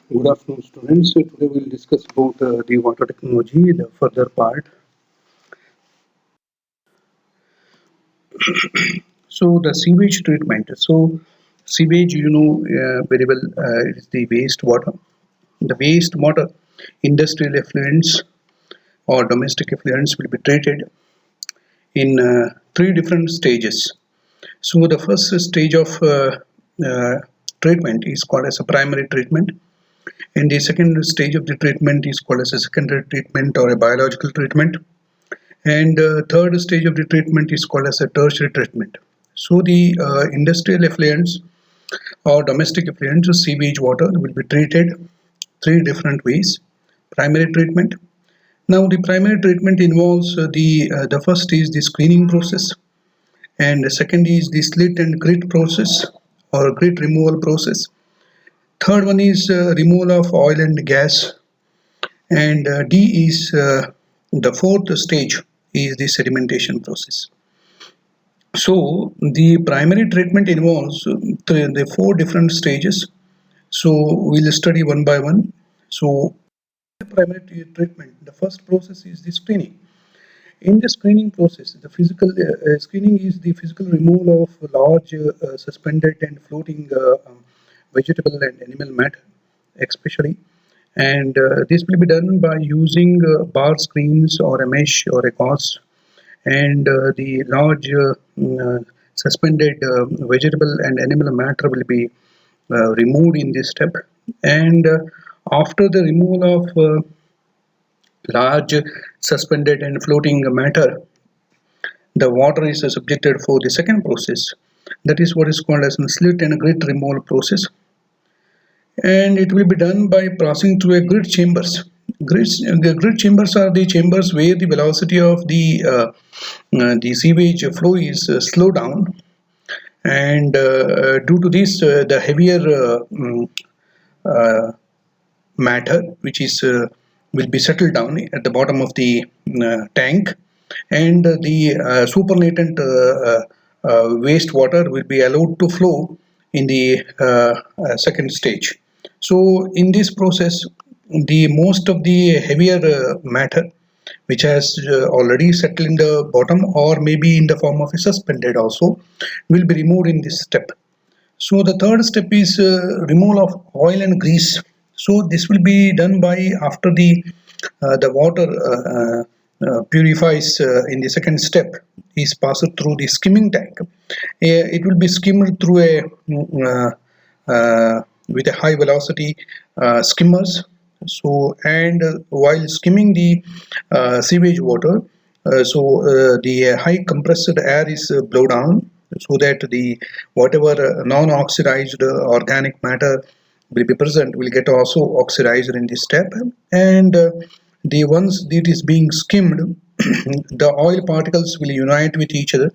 Good afternoon, students. So today we'll discuss about the water technology, the further part. So the sewage treatment. So sewage, very well, is the wastewater. The wastewater, industrial effluents or domestic effluents will be treated in three different stages. So the first stage of treatment is called as a primary treatment. And the second stage of the treatment is called as a secondary treatment or a biological treatment. And third stage of the treatment is called as a tertiary treatment. So the industrial effluents or domestic effluents, sewage water, will be treated three different ways. Primary treatment. Now the primary treatment involves the first is the screening process, and the second is the slit and grit process or grit removal process. Third one is removal of oil and gas, and D is the fourth stage is the sedimentation process. So the primary treatment involves the four different stages. So we'll study one by one. So the primary treatment, the first process is the screening. In the screening process, the physical screening is the physical removal of large suspended and floating vegetable and animal matter, especially. And this will be done by using bar screens or a mesh or a gauze, and the large suspended vegetable and animal matter will be removed in this step. And after the removal of large suspended and floating matter, the water is subjected for the second process. That is what is called as a slit and grit removal process, and it will be done by passing through a grit chambers. The grit chambers are the chambers where the velocity of the sewage flow is slowed down, and due to this, the heavier uh, matter which is will be settled down at the bottom of the tank, and the supernatant wastewater will be allowed to flow in the second stage. So in this process, the most of the heavier matter which has already settled in the bottom or maybe in the form of a suspended also will be removed in this step. So the third step is removal of oil and grease. So this will be done by after the water purifies in the second step is passed through the skimming tank. It will be skimmed through a with a high velocity skimmers. So and while skimming the sewage water, the high compressed air is blown down so that the whatever non-oxidized organic matter will be present will get also oxidized in this step. And the ones that is being skimmed, the oil particles will unite with each other,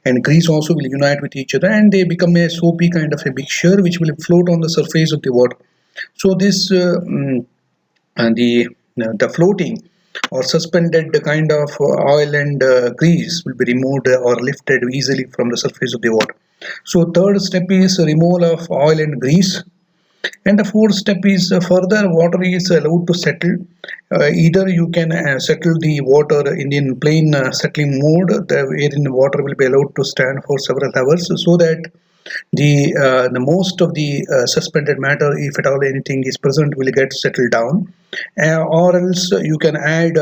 and grease also will unite with each other, and they become a soapy kind of a mixture which will float on the surface of the water. So this and the floating or suspended kind of oil and grease will be removed or lifted easily from the surface of the water. So third step is removal of oil and grease, and the fourth step is further water is allowed to settle. Either you can settle the water in plain settling mode, wherein the water will be allowed to stand for several hours, so that the most of the suspended matter, if at all anything is present, will get settled down. Or else you can add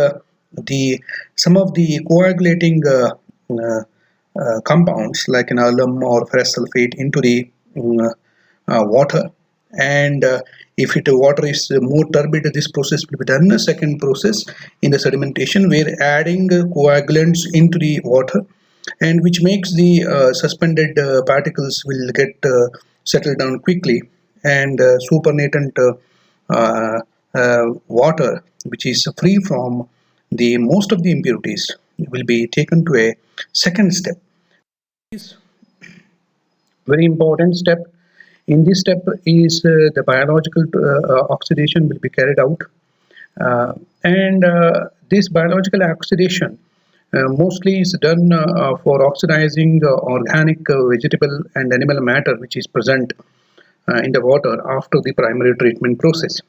the some of the coagulating uh, compounds like an alum or ferrous sulfate into the water. And if it water is more turbid, this process will be done. A second process in the sedimentation, where adding coagulants into the water, and which makes the suspended particles will get settled down quickly, and supernatant water which is free from the most of the impurities will be taken to a second step. This very important step. In this step is the biological oxidation will be carried out, and this biological oxidation mostly is done for oxidizing organic vegetable and animal matter which is present in the water after the primary treatment process.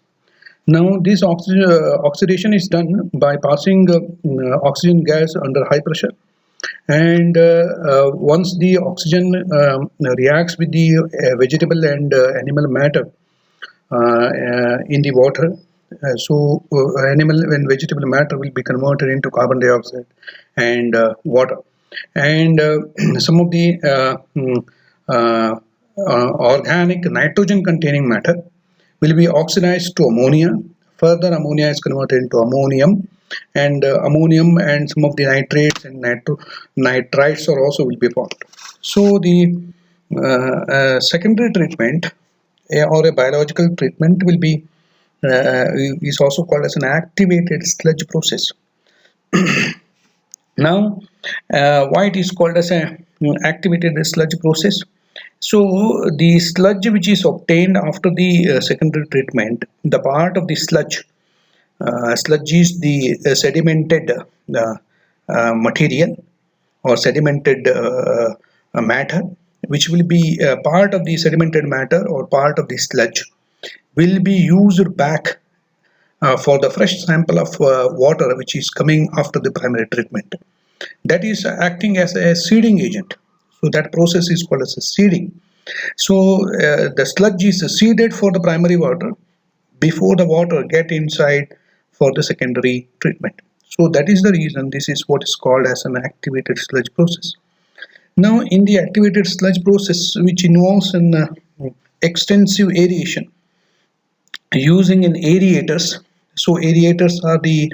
Now, this oxidation is done by passing oxygen gas under high pressure, and once the oxygen reacts with the vegetable and animal matter in the water, animal and vegetable matter will be converted into carbon dioxide and water, and some of the organic nitrogen containing matter will be oxidized to ammonia. Further, ammonia is converted into ammonium, and ammonium and some of the nitrates and nitrites are also will be formed. So the secondary treatment or a biological treatment will be is also called as an activated sludge process. Now, why it is called as a activated sludge process? So the sludge which is obtained after the secondary treatment, the part of the sludge, sludge is the sedimented material or sedimented matter, which will be part of the sedimented matter or part of the sludge, will be used back for the fresh sample of water which is coming after the primary treatment. That is acting as a seeding agent. So that process is called as a seeding. So the sludge is seeded for the primary water before the water get inside for the secondary treatment. So that is the reason this is what is called as an activated sludge process. Now, in the activated sludge process, which involves an extensive aeration using an aerators. So aerators are the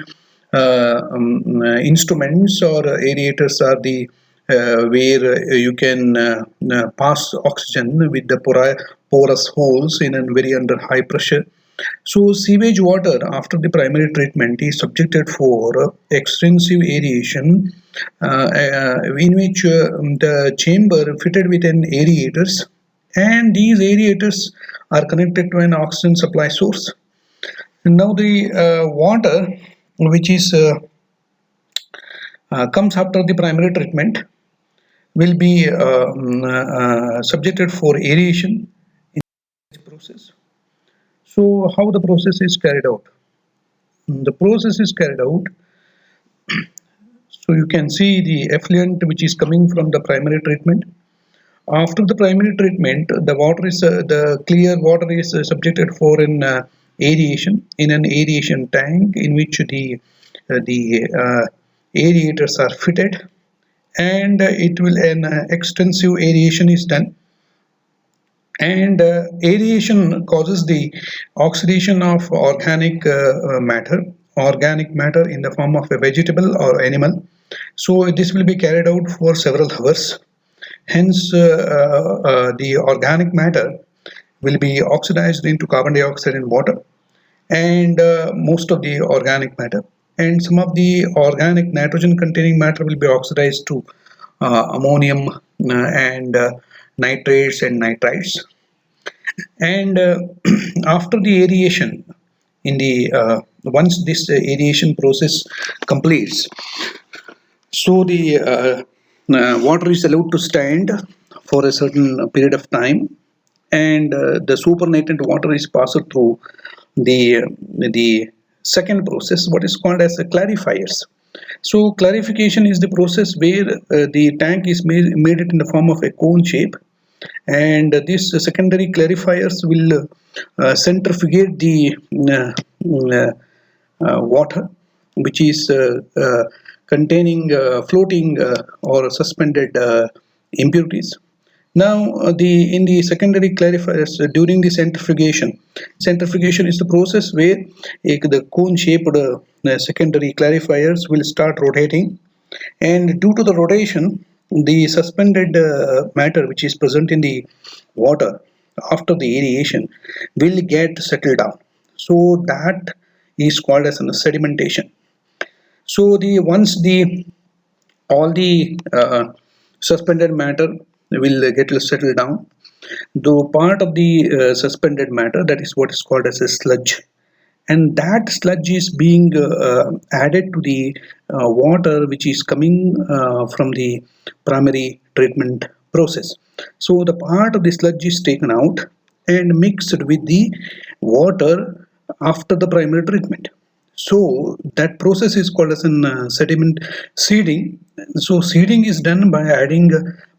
instruments, or aerators are the where you can pass oxygen with the porous holes in a very under high pressure. So sewage water after the primary treatment is subjected for extensive aeration, in which the chamber fitted with an aerators, and these aerators are connected to an oxygen supply source. Now the water which is comes after the primary treatment will be subjected for aeration in this process. So how the process is carried out? The process is carried out. So you can see the effluent which is coming from the primary treatment. After the primary treatment, the water is the clear water is subjected for an aeration in an aeration tank, in which the aerators are fitted, and it will an extensive aeration is done, and aeration causes the oxidation of organic matter in the form of a vegetable or animal. So this will be carried out for several hours. Hence, the organic matter will be oxidized into carbon dioxide and water, and most of the organic matter, and some of the organic nitrogen containing matter will be oxidized to ammonium and nitrates and nitrites. And after the aeration, in the once this aeration process completes, so the water is allowed to stand for a certain period of time, and the supernatant water is passed through the second process, what is called as clarifiers. So clarification is the process where the tank is made it in the form of a cone shape, and these secondary clarifiers will centrifugate the water which is containing floating or suspended impurities. Now, in the secondary clarifiers, during the centrifugation is the process where the cone-shaped secondary clarifiers will start rotating, and due to the rotation, the suspended matter which is present in the water after the aeration will get settled down. So that is called as a sedimentation. So the once the all the suspended matter will get settled down, the part of the suspended matter, that is what is called as a sludge, and that sludge is being added to the water which is coming from the primary treatment process. So the part of the sludge is taken out, and mixed with the water after the primary treatment. So that process is called as an sediment seeding. So seeding is done by adding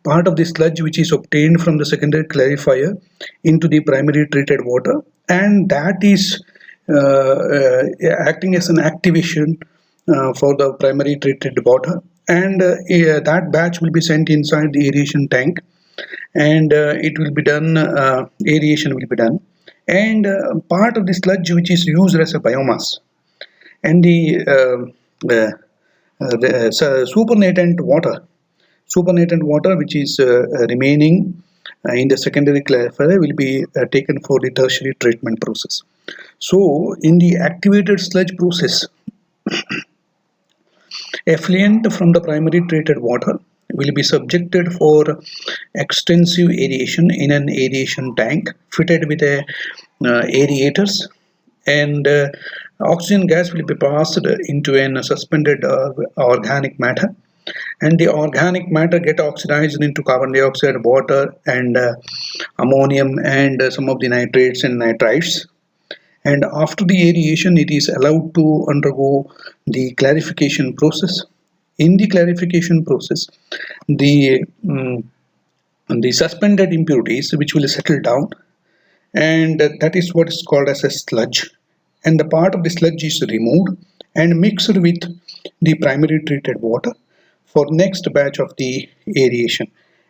part of the sludge which is obtained from the secondary clarifier into the primary treated water, and that is acting as an activation for the primary treated water, and that batch will be sent inside the aeration tank, and it will be done, aeration will be done, and part of the sludge which is used as a biomass, and the supernatant water which is remaining in the secondary clarifier will be taken for the tertiary treatment process. So in the activated sludge process, effluent from the primary treated water will be subjected for extensive aeration in an aeration tank fitted with aerators, and oxygen gas will be passed into a suspended organic matter, and the organic matter get oxidized into carbon dioxide, water, and ammonium, and some of the nitrates and nitrites, and after the aeration it is allowed to undergo the clarification process. In the clarification process, the the suspended impurities which will settle down, and that is what is called as a sludge, and the part of the sludge is removed and mixed with the primary treated water for next batch of the aeration,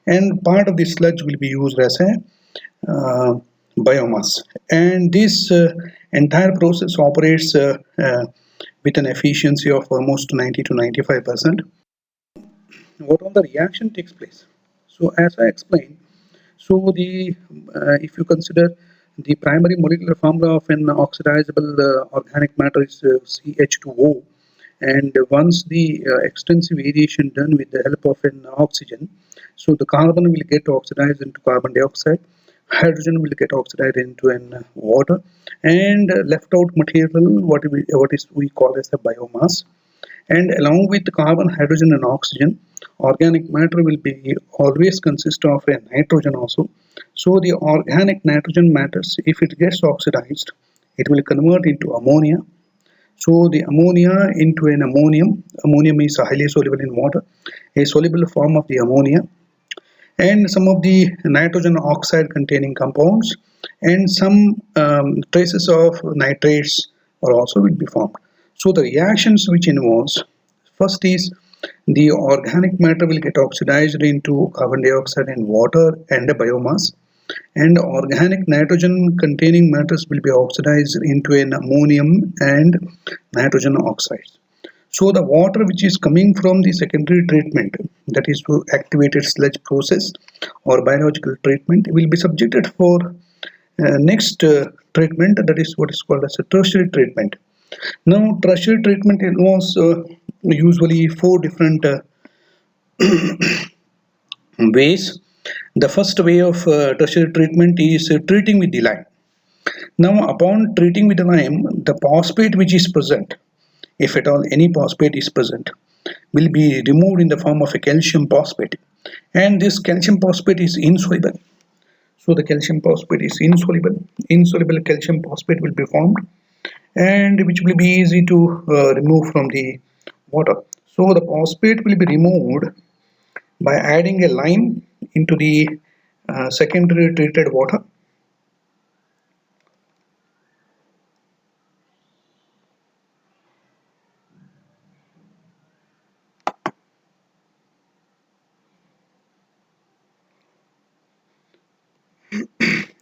and part of the sludge will be used as a uh, biomass, and this entire process operates with an efficiency of almost 90 to 95%. What all the reaction takes place? So as I explained, so the if you consider the primary molecular formula of an oxidizable organic matter is CH2O, and once the extensive aeration done with the help of an oxygen, so the carbon will get oxidized into carbon dioxide, hydrogen will get oxidized into an water, and left out material what is we call as a biomass, and along with carbon, hydrogen, and oxygen, organic matter will be always consist of a nitrogen also. So the organic nitrogen matters, if it gets oxidized, it will convert into ammonia. So the ammonia into an ammonium. Ammonium is highly soluble in water, a soluble form of the ammonia, and some of the nitrogen oxide containing compounds, and some traces of nitrates are also will be formed. So the reactions which involves, first is the organic matter will get oxidized into carbon dioxide and water and a biomass, and organic nitrogen containing matters will be oxidized into an ammonium and nitrogen oxides. So the water which is coming from the secondary treatment, that is to activated sludge process or biological treatment, will be subjected for next treatment, that is what is called as a tertiary treatment. Now tertiary treatment involves usually four different ways. The first way of tertiary treatment is treating with the lime. Now upon treating with the lime, the phosphate which is present, if at all any phosphate is present, will be removed in the form of a calcium phosphate, and this calcium phosphate is insoluble. So the calcium phosphate is insoluble calcium phosphate will be formed, and which will be easy to remove from the water. So the phosphate will be removed by adding a lime into the secondary treated water.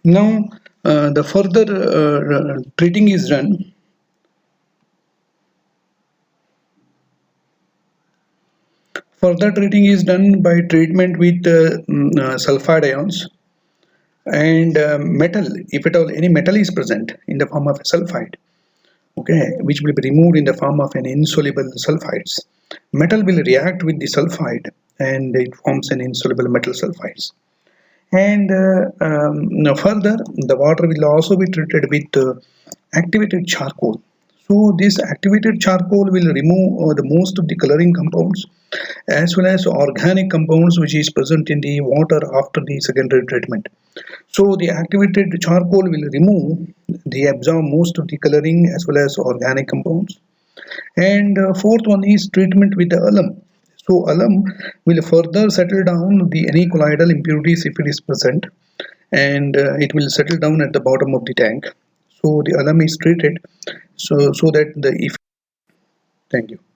Now the further treating is done. Further treating is done by treatment with sulfide ions and metal, if at all any metal is present in the form of a sulfide, okay, which will be removed in the form of an insoluble sulfides. Metal will react with the sulfide and it forms an insoluble metal sulfides. And now further, the water will also be treated with activated charcoal. So this activated charcoal will remove the most of the coloring compounds as well as organic compounds which is present in the water after the secondary treatment. So the activated charcoal will remove the absorb most of the coloring as well as organic compounds. And fourth one is treatment with the alum. So alum will further settle down the any colloidal impurities if it is present, and it will settle down at the bottom of the tank. So the alum is treated so that the if. Thank you.